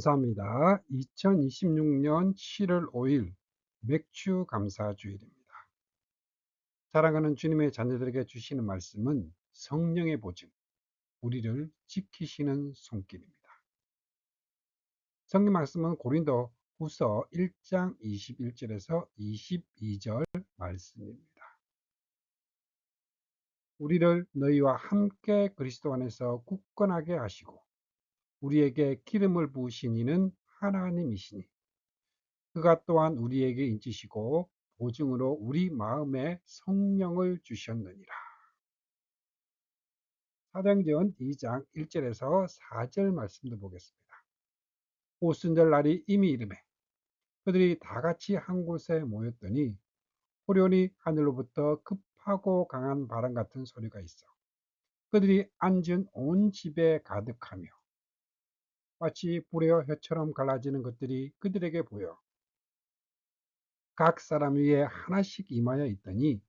감사합니다. 2026년 7월 5일 맥주 감사주일입니다. 사랑하는 주님의 자녀들에게 주시는 말씀은 성령의 보증, 우리를 지키시는 손길입니다. 성경 말씀은 고린도 후서 1장 21절에서 22절 말씀입니다. 우리를 너희와 함께 그리스도 안에서 굳건하게 하시고 우리에게 기름을 부으신 이는 하나님이시니 그가 또한 우리에게 인치시고 보증으로 우리 마음에 성령을 주셨느니라. 사도행전 2장 1절에서 4절 말씀도 보겠습니다. 오순절 날이 이미 이르매 그들이 다 같이 한 곳에 모였더니 호련히 하늘로부터 급하고 강한 바람 같은 소리가 있어 그들이 앉은 온 집에 가득하며 마치 불의 혀처럼 갈라지는 것들이 그들에게 보여 각 사람 위에 하나씩 임하여 있더니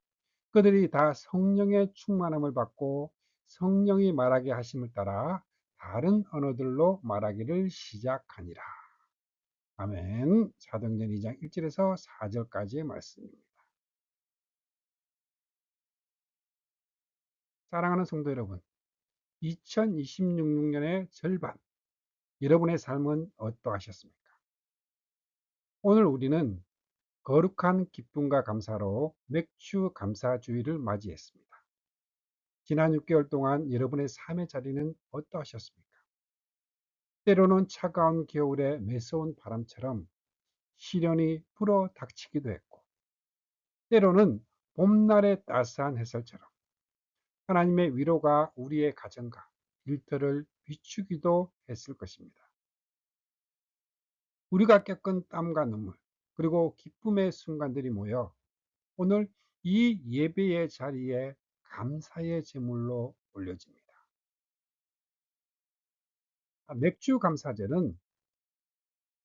그들이 다 성령의 충만함을 받고 성령이 말하게 하심을 따라 다른 언어들로 말하기를 시작하니라. 아멘. 사도행전 2장 1절에서 4절까지의 말씀입니다. 사랑하는 성도 여러분, 2026년의 절반, 여러분의 삶은 어떠하셨습니까? 오늘 우리는 거룩한 기쁨과 감사로 맥주 감사주의를 맞이했습니다. 지난 6개월 동안 여러분의 삶의 자리는 어떠하셨습니까? 때로는 차가운 겨울에 매서운 바람처럼 시련이 불어 닥치기도 했고, 때로는 봄날의 따스한 햇살처럼 하나님의 위로가 우리의 가정과 일터를 비추기도 했을 것입니다. 우리가 겪은 땀과 눈물, 그리고 기쁨의 순간들이 모여 오늘 이 예배의 자리에 감사의 제물로 올려집니다. 맥주 감사절은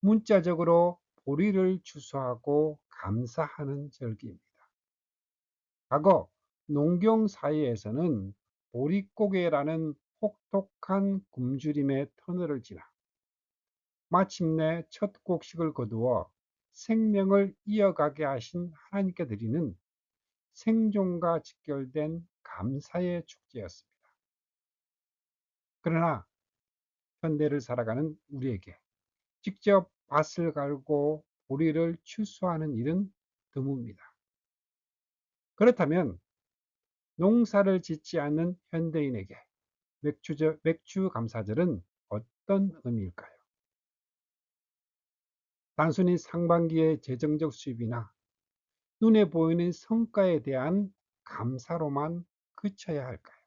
문자적으로 보리를 추수하고 감사하는 절기입니다. 과거 농경 사회에서는 보릿고개라는 혹독한 굶주림의 터널을 지나 마침내 첫 곡식을 거두어 생명을 이어가게 하신 하나님께 드리는 생존과 직결된 감사의 축제였습니다. 그러나 현대를 살아가는 우리에게 직접 밭을 갈고 보리를 추수하는 일은 드뭅니다. 그렇다면 농사를 짓지 않는 현대인에게 맥주 감사절은 어떤 의미일까요? 단순히 상반기의 재정적 수입이나 눈에 보이는 성과에 대한 감사로만 그쳐야 할까요?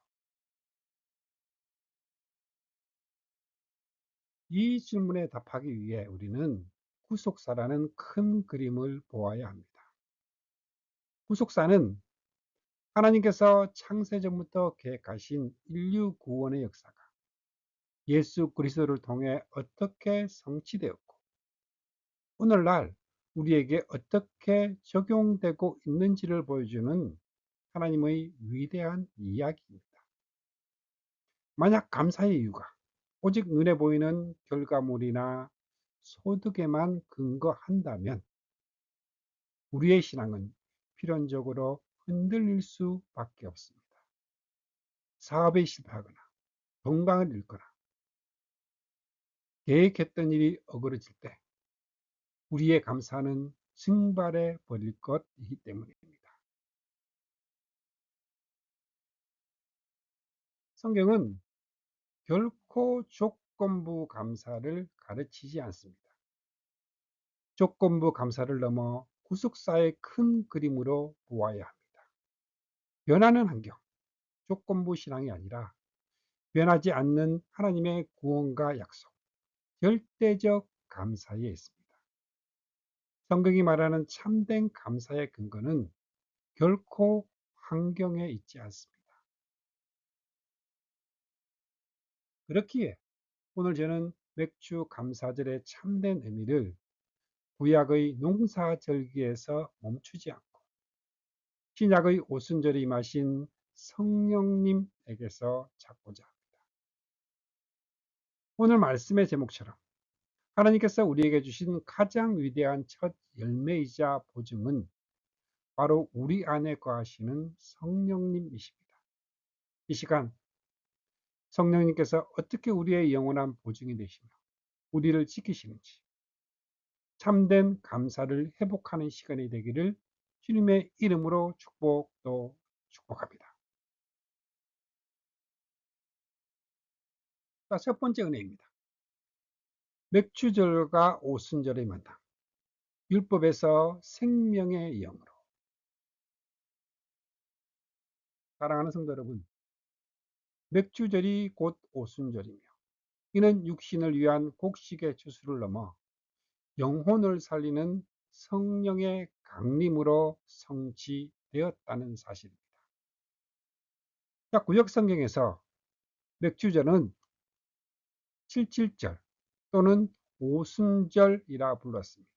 이 질문에 답하기 위해 우리는 구속사라는 큰 그림을 보아야 합니다. 구속사는 하나님께서 창세전부터 계획하신 인류 구원의 역사가 예수 그리스도를 통해 어떻게 성취되었고 오늘날 우리에게 어떻게 적용되고 있는지를 보여주는 하나님의 위대한 이야기입니다. 만약 감사의 이유가 오직 눈에 보이는 결과물이나 소득에만 근거한다면 우리의 신앙은 필연적으로 흔들릴 수밖에 없습니다. 사업에 실패하거나 건강을 잃거나 계획했던 일이 어그러질 때 우리의 감사는 증발해 버릴 것이기 때문입니다. 성경은 결코 조건부 감사를 가르치지 않습니다. 조건부 감사를 넘어 구속사의 큰 그림으로 보아야 합니다. 변하는 환경, 조건부 신앙이 아니라 변하지 않는 하나님의 구원과 약속, 절대적 감사에 있습니다. 성경이 말하는 참된 감사의 근거는 결코 환경에 있지 않습니다. 그렇기에 오늘 저는 맥주 감사절의 참된 의미를 구약의 농사절기에서 멈추지 않고 신약의 오순절에 임하신 성령님에게서 찾고자 합니다. 오늘 말씀의 제목처럼 하나님께서 우리에게 주신 가장 위대한 첫 열매이자 보증은 바로 우리 안에 거하시는 성령님이십니다. 이 시간 성령님께서 어떻게 우리의 영원한 보증이 되시며 우리를 지키시는지 참된 감사를 회복하는 시간이 되기를 주님의 이름으로 축복합니다. 자, 첫 번째 은혜입니다. 맥주절과 오순절의 만남. 율법에서 생명의 영으로. 사랑하는 성도 여러분, 맥주절이 곧 오순절이며 이는 육신을 위한 곡식의 추수를 넘어 영혼을 살리는 성령의 강림으로 성취되었다는 사실입니다. 구약 성경에서 맥주절은 칠칠절 또는 오순절이라 불렀습니다.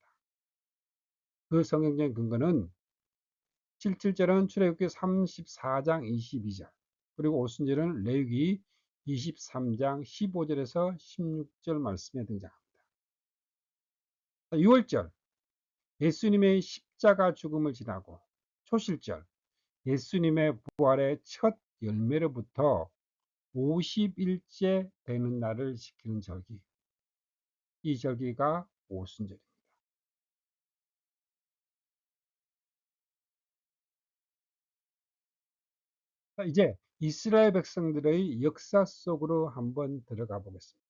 그 성경적인 근거는 칠칠절은 출애굽기 34장 22절, 그리고 오순절은 레위기 23장 15절에서 16절 말씀에 등장합니다. 6월절, 예수님의 십자가 죽음을 지나고 초실절, 예수님의 부활의 첫 열매로부터 50일째 되는 날을 지키는 절기, 이 절기가 오순절입니다. 이제 이스라엘 백성들의 역사 속으로 한번 들어가 보겠습니다.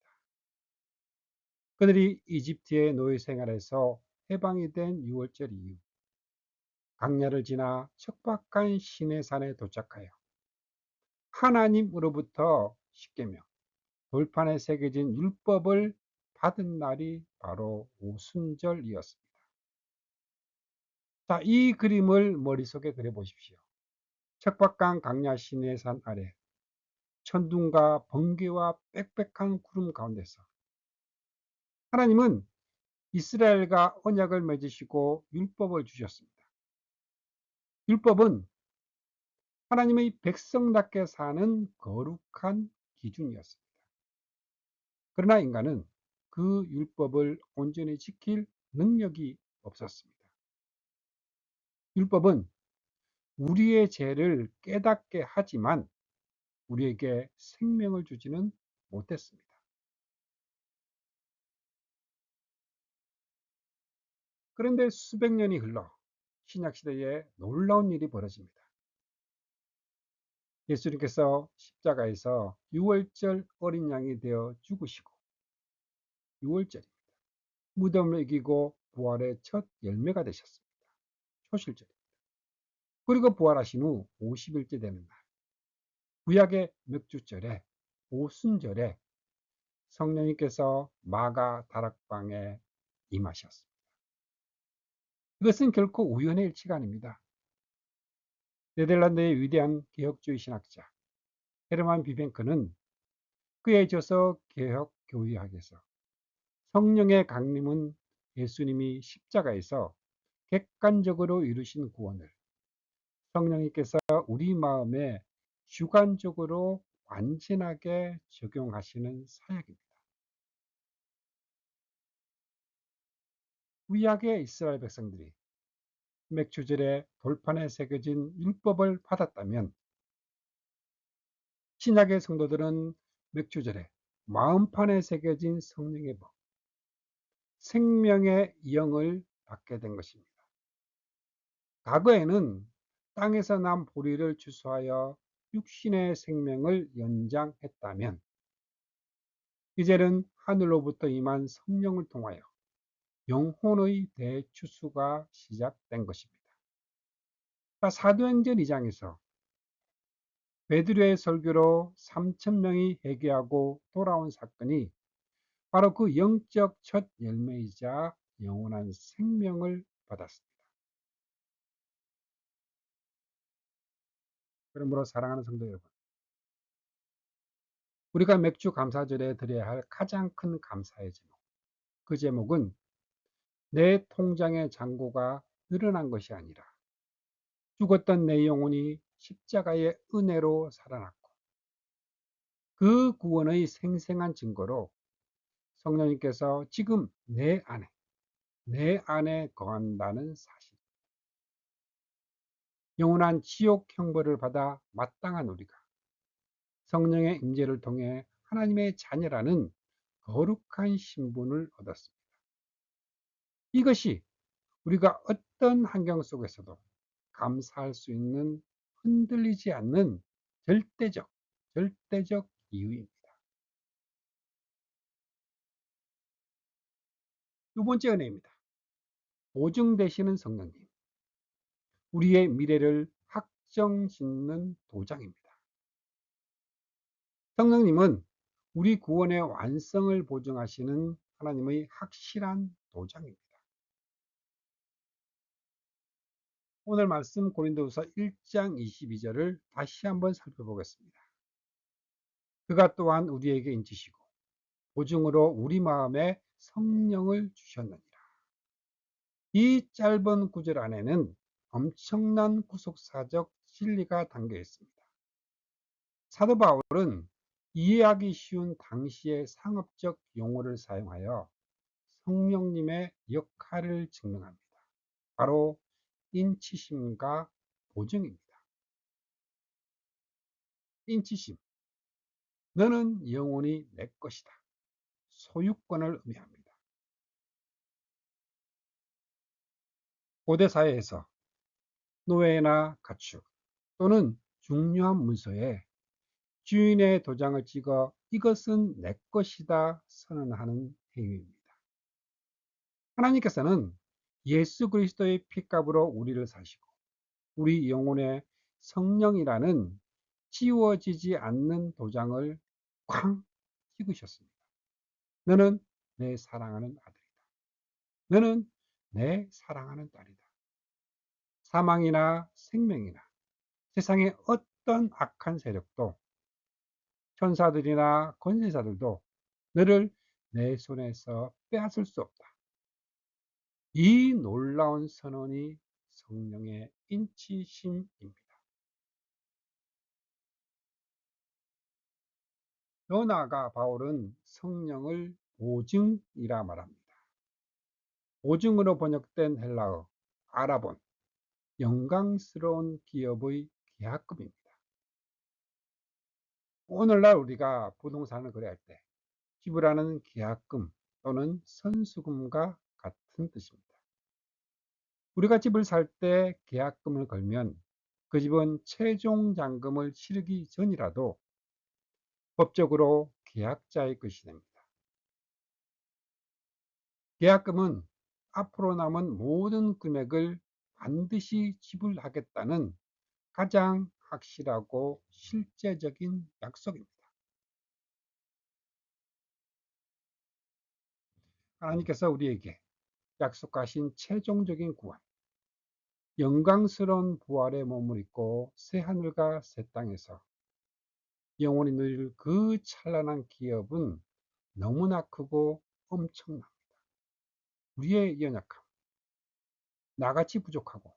그들이 이집트의 노예 생활에서 해방이 된 6월절 이후 광야를 지나 척박한 시내산에 도착하여 하나님으로부터 십계명, 돌판에 새겨진 율법을 받은 날이 바로 오순절이었습니다. 자, 이 그림을 머릿속에 그려보십시오. 척박한 광야 시내산 아래 천둥과 번개와 빽빽한 구름 가운데서 하나님은 이스라엘과 언약을 맺으시고 율법을 주셨습니다. 율법은 하나님의 백성답게 사는 거룩한 기준이었습니다. 그러나 인간은 그 율법을 온전히 지킬 능력이 없었습니다. 율법은 우리의 죄를 깨닫게 하지만 우리에게 생명을 주지는 못했습니다. 그런데 수백 년이 흘러 신약시대에 놀라운 일이 벌어집니다. 예수님께서 십자가에서 6월절 어린 양이 되어 죽으시고 6월절입니다. 무덤을 이기고 부활의 첫 열매가 되셨습니다. 초실절입니다. 그리고 부활하신 후 50일째 되는 날, 구약의 맥주절에 오순절에 성령님께서 마가 다락방에 임하셨습니다. 이것은 결코 우연의 일치가 아닙니다. 네덜란드의 위대한 개혁주의 신학자 헤르만 비벤크는 그의 저서 개혁교회학에서 성령의 강림은 예수님이 십자가에서 객관적으로 이루신 구원을 성령님께서 우리 마음에 주관적으로 완전하게 적용하시는 사역입니다. 구약의 이스라엘 백성들이 맥주절에 돌판에 새겨진 율법을 받았다면 신약의 성도들은 맥주절에 마음판에 새겨진 성령의 법, 생명의 영을 받게 된 것입니다. 과거에는 땅에서 난 보리를 추수하여 육신의 생명을 연장했다면 이제는 하늘로부터 임한 성령을 통하여 영혼의 대추수가 시작된 것입니다. 사도행전 2장에서 베드로의 설교로 3,000명이 회개하고 돌아온 사건이 바로 그 영적 첫 열매이자 영원한 생명을 받았습니다. 그러므로 사랑하는 성도 여러분, 우리가 맥주 감사절에 드려야 할 가장 큰 감사의 제목, 그 제목은 내 통장의 잔고가 늘어난 것이 아니라 죽었던 내 영혼이 십자가의 은혜로 살아났고 그 구원의 생생한 증거로 성령님께서 지금 내 안에 거한다는 사실. 영원한 지옥 형벌을 받아 마땅한 우리가 성령의 임재를 통해 하나님의 자녀라는 거룩한 신분을 얻었습니다. 이것이 우리가 어떤 환경 속에서도 감사할 수 있는 흔들리지 않는 절대적 이유입니다. 두 번째 은혜입니다. 보증되시는 성령님. 우리의 미래를 확정짓는 도장입니다. 성령님은 우리 구원의 완성을 보증하시는 하나님의 확실한 도장입니다. 오늘 말씀 고린도후서 1장 22절을 다시 한번 살펴보겠습니다. 그가 또한 우리에게 인치시고 보증으로 우리 마음에 성령을 주셨느니라. 이 짧은 구절 안에는 엄청난 구속사적 진리가 담겨 있습니다. 사도 바울은 이해하기 쉬운 당시의 상업적 용어를 사용하여 성령님의 역할을 증명합니다. 바로 인치심과 보증입니다. 인치심, 너는 영원히 내 것이다. 소유권을 의미합니다. 고대 사회에서 노예나 가축 또는 중요한 문서에 주인의 도장을 찍어 이것은 내 것이다 선언하는 행위입니다. 하나님께서는 예수 그리스도의 피값으로 우리를 사시고 우리 영혼의 성령이라는 지워지지 않는 도장을 쾅 찍으셨습니다. 너는 내 사랑하는 아들이다. 너는 내 사랑하는 딸이다. 사망이나 생명이나 세상의 어떤 악한 세력도 천사들이나 권세자들도 너를 내 손에서 빼앗을 수 없다. 이 놀라운 선언이 성령의 인치심입니다. 더 나아가 바울은 성령을 보증이라 말합니다. 보증으로 번역된 헬라어 아라본, 영광스러운 기업의 계약금입니다. 오늘날 우리가 부동산을 거래할 때 지불하는 계약금 또는 선수금과 같은 뜻입니다. 우리가 집을 살 때 계약금을 걸면 그 집은 최종 잔금을 치르기 전이라도 법적으로 계약자의 것이 됩니다. 계약금은 앞으로 남은 모든 금액을 반드시 지불하겠다는 가장 확실하고 실제적인 약속입니다. 하나님께서 우리에게 약속하신 최종적인 구원, 영광스러운 부활의 몸을 입고 새 하늘과 새 땅에서 영원히 누릴 그 찬란한 기업은 너무나 크고 엄청납니다. 우리의 연약함, 나같이 부족하고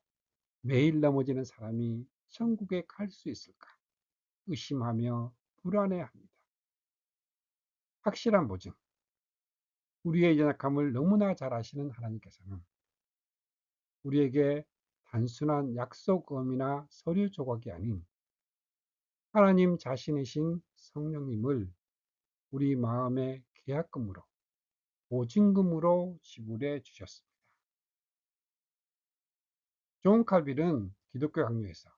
매일 넘어지는 사람이 천국에 갈 수 있을까 의심하며 불안해합니다. 확실한 보증, 우리의 연약함을 너무나 잘 아시는 하나님께서는 우리에게 단순한 약속음이나 서류 조각이 아닌 하나님 자신이신 성령님을 우리 마음의 계약금으로 보증금으로 지불해 주셨습니다. 존 칼빌은 기독교 강요에서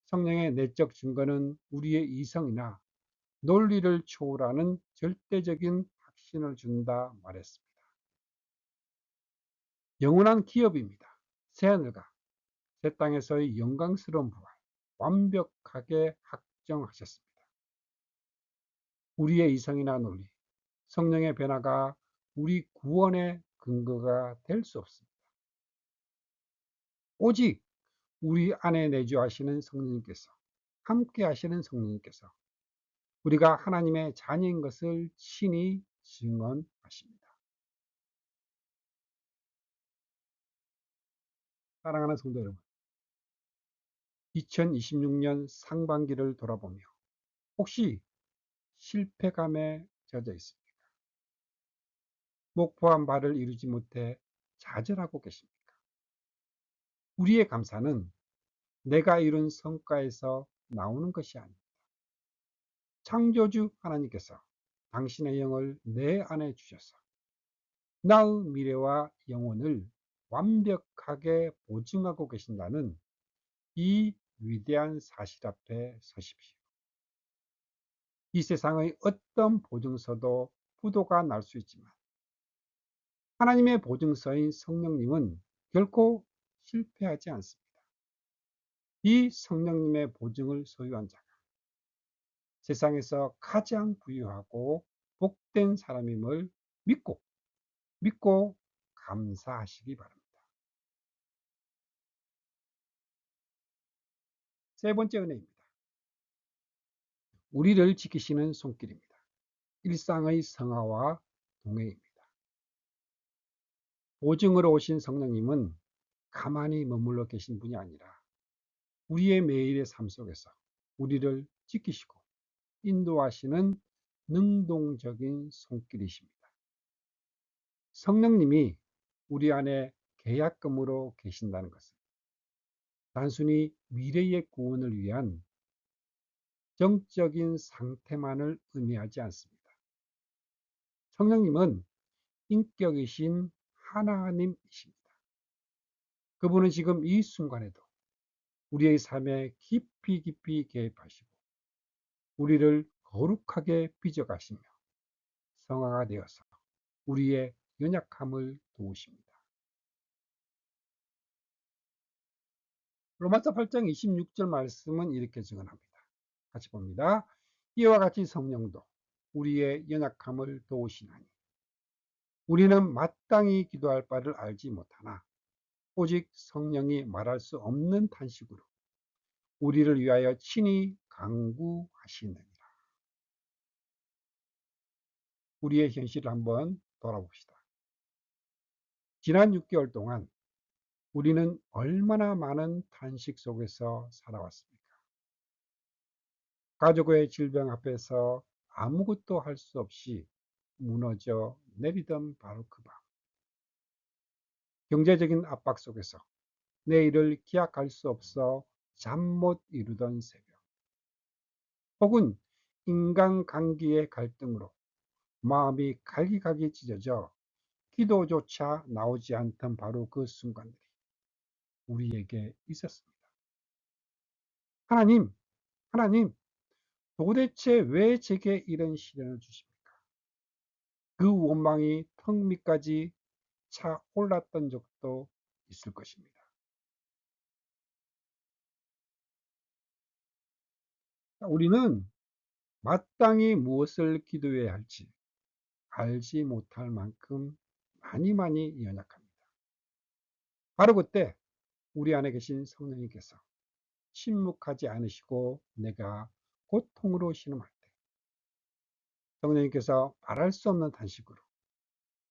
성령의 내적 증거는 우리의 이성이나 논리를 초월하는 절대적인 확신을 준다 말했습니다. 영원한 기업입니다. 새하늘과 새 땅에서의 영광스러운 부활 완벽하게 확정하셨습니다. 우리의 이성이나 논리, 성령의 변화가 우리 구원의 근거가 될 수 없습니다. 오직 우리 안에 내주하시는 성령님께서, 함께 하시는 성령님께서 우리가 하나님의 자녀인 것을 친히 증언하십니다. 사랑하는 성도 여러분, 2026년 상반기를 돌아보며 혹시 실패감에 젖어 있습니까? 목표한 바를 이루지 못해 좌절하고 계십니까? 우리의 감사는 내가 이룬 성과에서 나오는 것이 아닙니다. 창조주 하나님께서 당신의 영을 내 안에 주셔서 나의 미래와 영혼을 완벽하게 보증하고 계신다는 이 위대한 사실 앞에 서십시오. 이 세상의 어떤 보증서도 부도가 날 수 있지만 하나님의 보증서인 성령님은 결코 실패하지 않습니다. 이 성령님의 보증을 소유한 자가 세상에서 가장 부유하고 복된 사람임을 믿고 감사하시기 바랍니다. 세 번째 은혜입니다. 우리를 지키시는 손길입니다. 일상의 성화와 동행입니다. 보증으로 오신 성령님은 가만히 머물러 계신 분이 아니라 우리의 매일의 삶 속에서 우리를 지키시고 인도하시는 능동적인 손길이십니다. 성령님이 우리 안에 계약금으로 계신다는 것은 단순히 미래의 구원을 위한 정적인 상태만을 의미하지 않습니다. 성령님은 인격이신 하나님이십니다. 그분은 지금 이 순간에도 우리의 삶에 깊이 개입하시고 우리를 거룩하게 빚어가시며 성화가 되어서 우리의 연약함을 도우십니다. 로마서 8장 26절 말씀은 이렇게 증언합니다. 같이 봅니다. 이와 같이 성령도 우리의 연약함을 도우시나니 우리는 마땅히 기도할 바를 알지 못하나 오직 성령이 말할 수 없는 탄식으로 우리를 위하여 친히 간구하시느니라. 우리의 현실을 한번 돌아봅시다. 지난 6개월 동안 우리는 얼마나 많은 탄식 속에서 살아왔습니까? 가족의 질병 앞에서 아무것도 할 수 없이 무너져 내리던 바로 그 밤. 경제적인 압박 속에서 내일을 기약할 수 없어 잠 못 이루던 새벽. 혹은 인간관계의 갈등으로 마음이 갈기갈기 찢어져 기도조차 나오지 않던 바로 그 순간들이 우리에게 있었습니다. 하나님, 하나님, 도대체 왜 제게 이런 시련을 주십니까? 그 원망이 턱 밑까지 차올랐던 적도 있을 것입니다. 우리는 마땅히 무엇을 기도해야 할지 알지 못할 만큼 많이 연약합니다. 바로 그때 우리 안에 계신 성령님께서 침묵하지 않으시고 내가 고통으로 신음할 때 성령님께서 말할 수 없는 탄식으로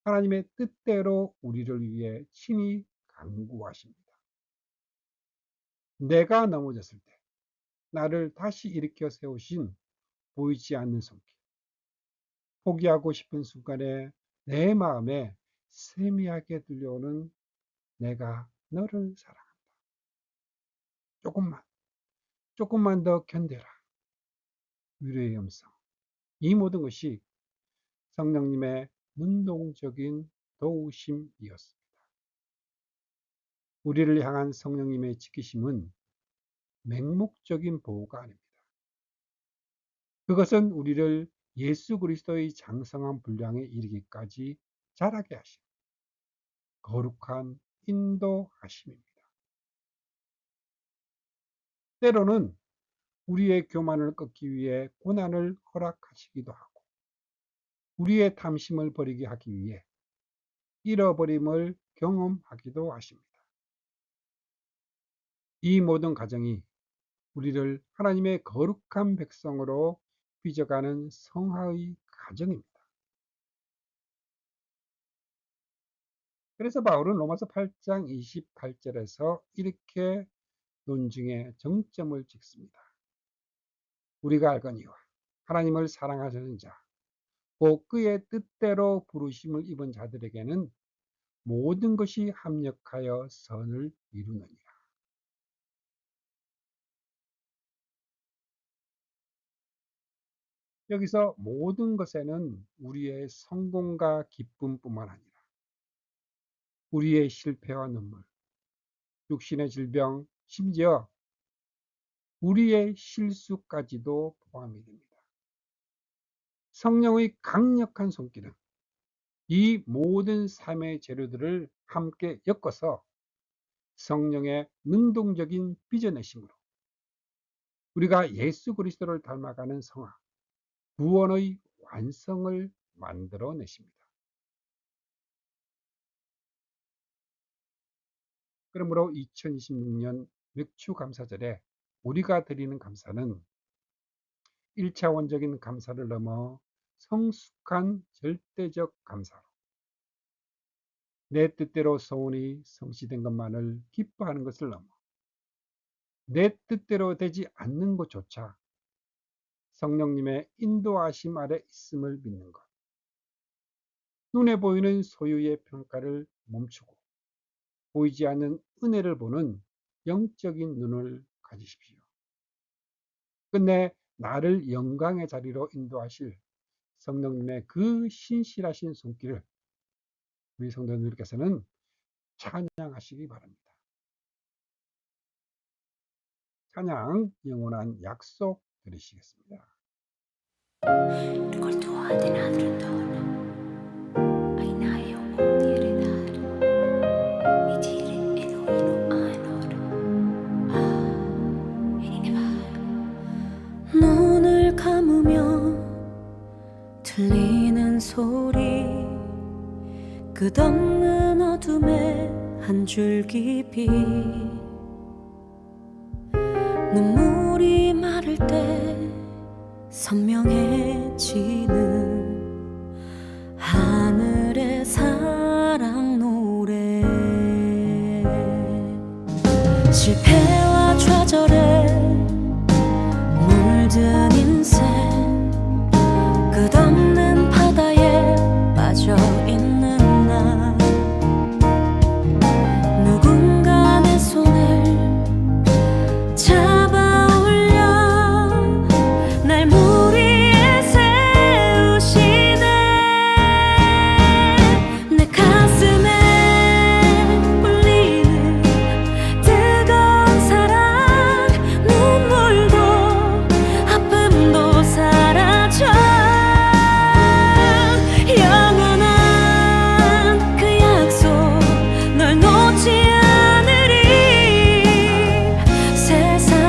하나님의 뜻대로 우리를 위해 친히 간구하십니다. 내가 넘어졌을 때 나를 다시 일으켜 세우신 보이지 않는 손길, 포기하고 싶은 순간에 내 마음에 세미하게 들려오는 내가 너를 사랑한다. 조금만 더 견뎌라. 위로의 음성. 이 모든 것이 성령님의 능동적인 도우심이었습니다. 우리를 향한 성령님의 지키심은 맹목적인 보호가 아닙니다. 그것은 우리를 예수 그리스도의 장성한 분량에 이르기까지 자라게 하신 거룩한 인도하심입니다. 때로는 우리의 교만을 꺾기 위해 고난을 허락하시기도 하고 우리의 탐심을 버리게 하기 위해 잃어버림을 경험하기도 하십니다. 이 모든 과정이 우리를 하나님의 거룩한 백성으로 빚어가는 성화의 과정입니다. 그래서 바울은 로마서 8장 28절에서 이렇게 논증의 정점을 찍습니다. 우리가 알거니와 하나님을 사랑하시는 자 곧 그의 뜻대로 부르심을 입은 자들에게는 모든 것이 합력하여 선을 이루느니라. 여기서 모든 것에는 우리의 성공과 기쁨뿐만 아니라 우리의 실패와 눈물, 육신의 질병, 심지어 우리의 실수까지도 포함이 됩니다. 성령의 강력한 손길은 이 모든 삶의 재료들을 함께 엮어서 성령의 능동적인 빚어내심으로 우리가 예수 그리스도를 닮아가는 성화, 구원의 완성을 만들어내십니다. 그러므로 2026년 맥주감사절에 우리가 드리는 감사는 1차원적인 감사를 넘어 성숙한 절대적 감사로 내 뜻대로 소원이 성취된 것만을 기뻐하는 것을 넘어 내 뜻대로 되지 않는 것조차 성령님의 인도하심 아래 있음을 믿는 것, 눈에 보이는 소유의 평가를 멈추고 보이지 않는 은혜를 보는 영적인 눈을 가지십시오. 끝내 나를 영광의 자리로 인도하실 성령님의 그 신실하신 손길을 우리 성도님들께서는 찬양하시기 바랍니다. 찬양 영원한 약속 드리시겠습니다. 눈을 감으면 들리는 소리, 끝없는 어둠의 한 줄기 빛, 눈물이 마를 때 선명해지는 하늘의 사랑 노래, 실패와 좌절에 물든 인생, 끝없는 바다에 빠져있는 나, 누군가 내 손을 잡아 올려 날 물 위에 세우시네. 내 가슴에 울리는 뜨거운 사랑, 눈물도 아픔도 사라져 영원한 그 약속 널 놓지 않으리. 세상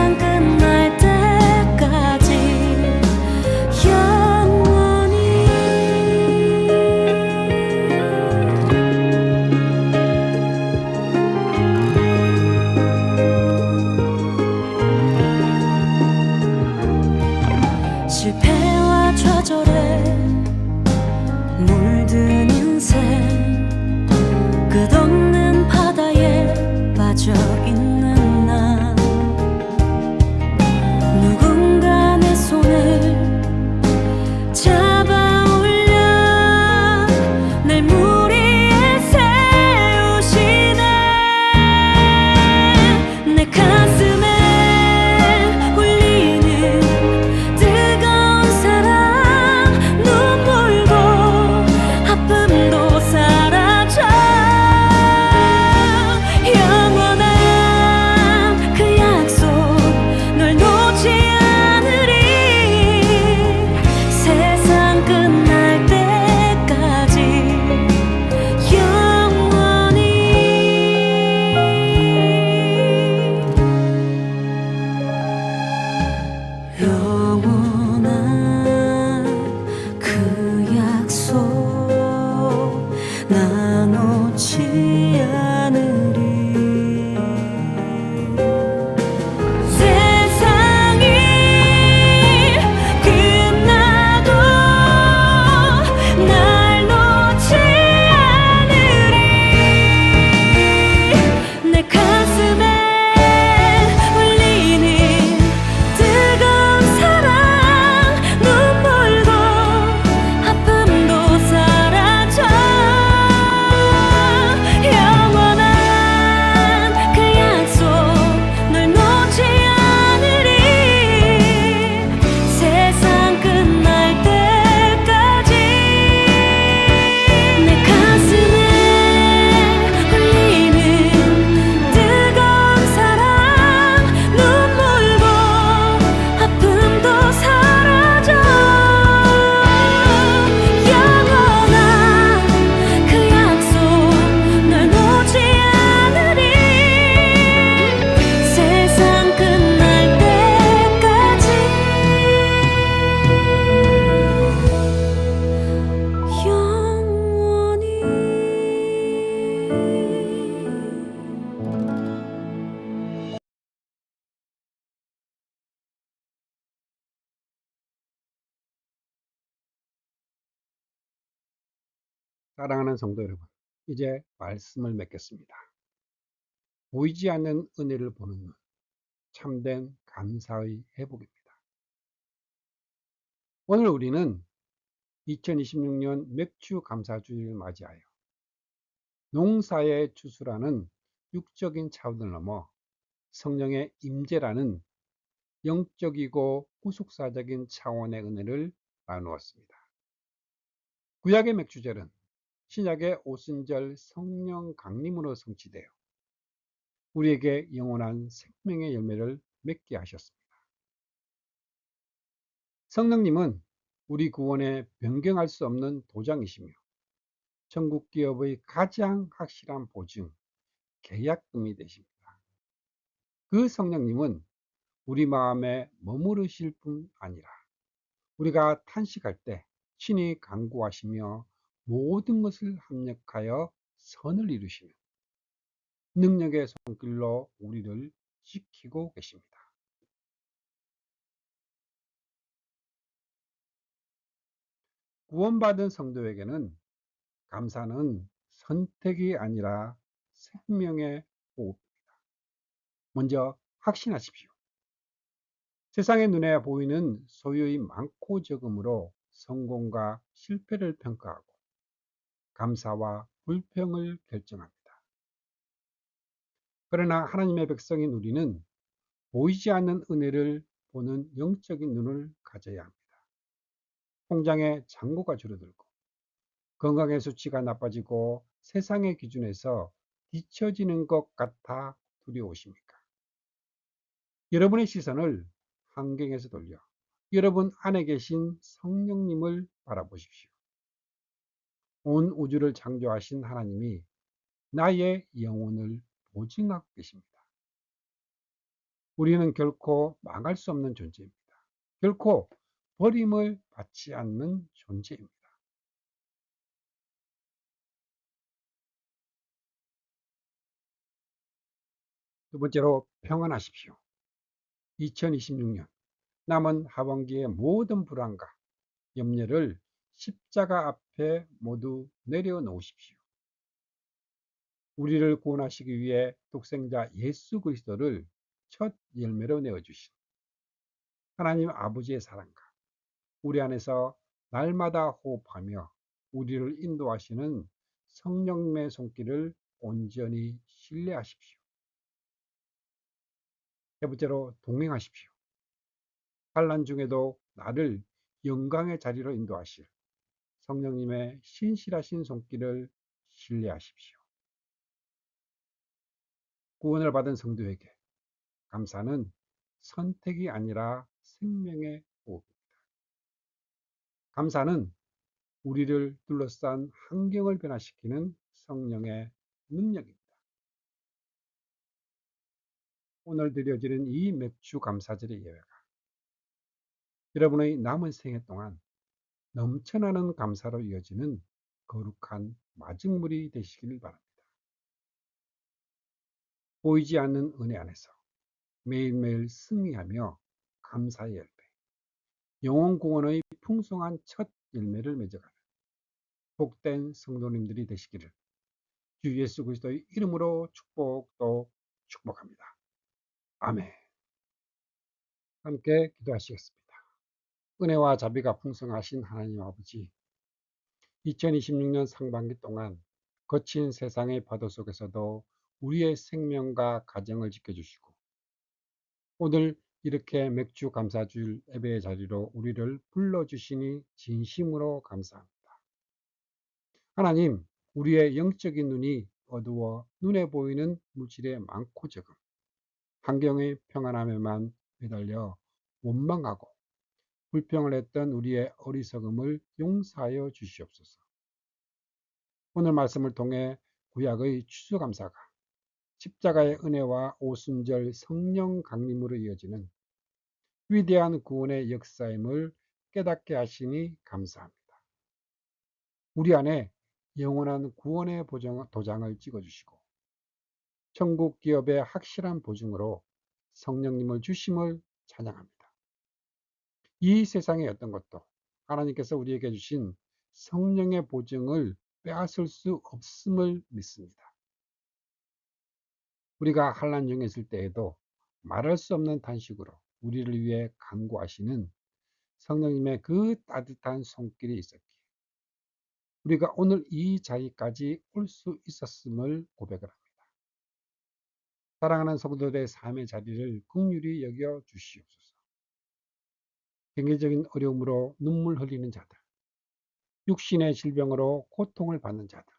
사랑하는 성도 여러분, 이제 말씀을 맺겠습니다. 보이지 않는 은혜를 보는 눈, 참된 감사의 회복입니다. 오늘 우리는 2026년 맥주 감사주일을 맞이하여 농사의 주수라는 육적인 차원을 넘어 성령의 임재라는 영적이고 후속사적인 차원의 은혜를 나누었습니다. 구약의 맥주절은 신약의 오순절 성령 강림으로 성취되어 우리에게 영원한 생명의 열매를 맺게 하셨습니다. 성령님은 우리 구원에 변경할 수 없는 도장이시며 천국 기업의 가장 확실한 보증, 계약금이 되십니다. 그 성령님은 우리 마음에 머무르실 뿐 아니라 우리가 탄식할 때 친히 간구하시며 모든 것을 합력하여 선을 이루시며 능력의 손길로 우리를 지키고 계십니다. 구원받은 성도에게는 감사는 선택이 아니라 생명의 호흡입니다. 먼저 확신하십시오. 세상의 눈에 보이는 소유의 많고 적음으로 성공과 실패를 평가하고 감사와 불평을 결정합니다. 그러나 하나님의 백성인 우리는 보이지 않는 은혜를 보는 영적인 눈을 가져야 합니다. 통장의 잔고가 줄어들고 건강의 수치가 나빠지고 세상의 기준에서 뒤처지는 것 같아 두려우십니까? 여러분의 시선을 환경에서 돌려 여러분 안에 계신 성령님을 바라보십시오. 온 우주를 창조하신 하나님이 나의 영혼을 보증하고 계십니다. 우리는 결코 망할 수 없는 존재입니다. 결코 버림을 받지 않는 존재입니다. 두 번째로 평안하십시오. 2026년 남은 하반기의 모든 불안과 염려를 십자가 앞에 모두 내려놓으십시오. 우리를 구원하시기 위해 독생자 예수 그리스도를 첫 열매로 내어주신 하나님 아버지의 사랑과 우리 안에서 날마다 호흡하며 우리를 인도하시는 성령님의 손길을 온전히 신뢰하십시오. 세 번째로 동행하십시오. 환난 중에도 나를 영광의 자리로 인도하실 성령님의 신실하신 손길을 신뢰하십시오. 구원을 받은 성도에게 감사는 선택이 아니라 생명의 호흡입니다. 감사는 우리를 둘러싼 환경을 변화시키는 성령의 능력입니다. 오늘 드려지는 이 맥주 감사절의 예배가 여러분의 남은 생애 동안 넘쳐나는 감사로 이어지는 거룩한 마중물이 되시길 바랍니다. 보이지 않는 은혜 안에서 매일매일 승리하며 감사의 열매, 영혼 구원의 풍성한 첫 열매를 맺어가는 복된 성도님들이 되시기를 주 예수 그리스도의 이름으로 축복도 축복합니다. 아멘. 함께 기도하시겠습니다. 은혜와 자비가 풍성하신 하나님 아버지, 2026년 상반기 동안 거친 세상의 파도 속에서도 우리의 생명과 가정을 지켜주시고 오늘 이렇게 맥주 감사주일 예배의 자리로 우리를 불러주시니 진심으로 감사합니다. 하나님, 우리의 영적인 눈이 어두워 눈에 보이는 물질의 많고 적음, 환경의 평안함에만 매달려 원망하고 불평을 했던 우리의 어리석음을 용서하여 주시옵소서. 오늘 말씀을 통해 구약의 추수감사가 십자가의 은혜와 오순절 성령 강림으로 이어지는 위대한 구원의 역사임을 깨닫게 하시니 감사합니다. 우리 안에 영원한 구원의 도장을 찍어주시고 천국 기업의 확실한 보증으로 성령님을 주심을 찬양합니다. 이 세상의 어떤 것도 하나님께서 우리에게 주신 성령의 보증을 빼앗을 수 없음을 믿습니다. 우리가 환난 중에 있을 때에도 말할 수 없는 탄식으로 우리를 위해 간구하시는 성령님의 그 따뜻한 손길이 있었기에 우리가 오늘 이 자리까지 올 수 있었음을 고백을 합니다. 사랑하는 성도들의 삶의 자리를 긍휼히 여겨 주시옵소서. 경제적인 어려움으로 눈물 흘리는 자들, 육신의 질병으로 고통을 받는 자들,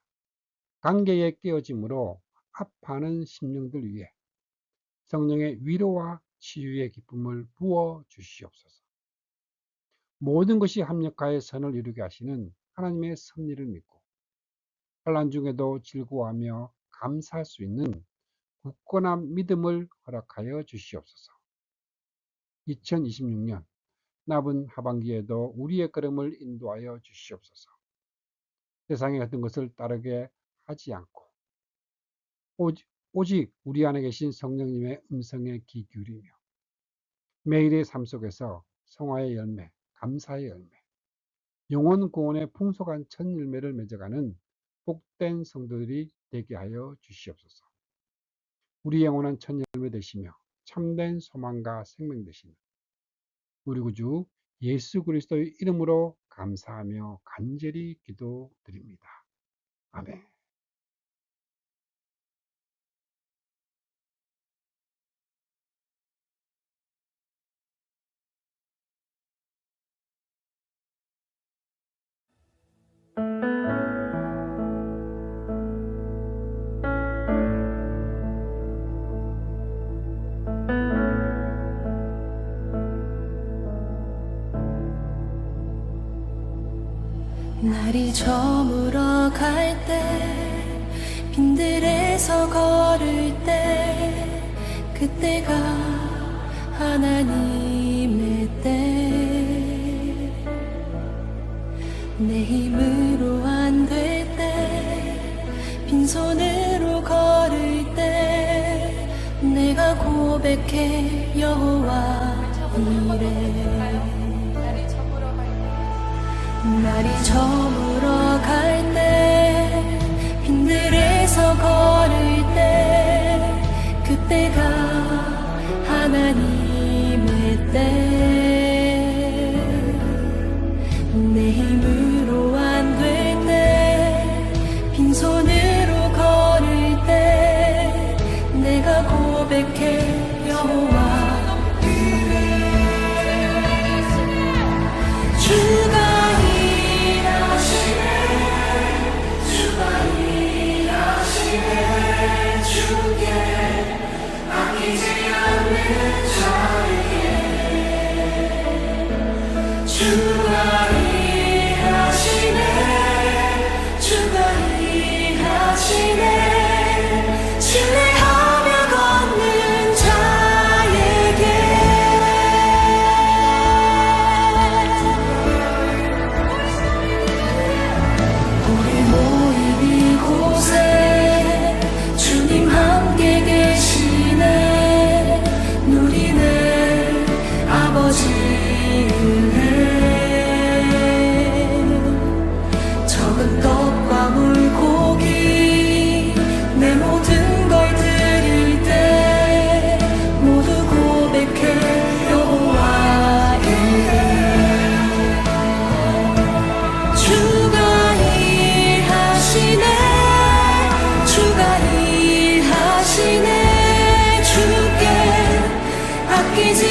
관계의 깨어짐으로 아파하는 심령들 위해 성령의 위로와 치유의 기쁨을 부어 주시옵소서. 모든 것이 합력하여 선을 이루게 하시는 하나님의 섭리를 믿고 환난 중에도 즐거워하며 감사할 수 있는 굳건한 믿음을 허락하여 주시옵소서. 2026년 남은 하반기에도 우리의 걸음을 인도하여 주시옵소서. 세상의 어떤 것을 따르게 하지 않고 오직 우리 안에 계신 성령님의 음성에 귀 기울이며 매일의 삶 속에서 성화의 열매, 감사의 열매, 영혼 구원의 풍성한 첫 열매를 맺어가는 복된 성도들이 되게 하여 주시옵소서. 우리 영혼은 첫 열매 되시며 참된 소망과 생명 되시는 우리 구주 예수 그리스도의 이름으로 감사하며 간절히 기도드립니다. 아멘. 날이 저물어 갈 때 빈들에서 걸을 때 그때가 하나님의 때 내 힘으로 안 될 때 빈손으로 걸을 때 내가 고백해 여호와 이래 날이 저물어 갈 때 빈들에서 걸을 때 그때가 하나님의 때 내 힘으로 안 될 때 빈손으로 걸을 때 내가 고백해 여호와 주가 주가 일하시네 주께 아끼지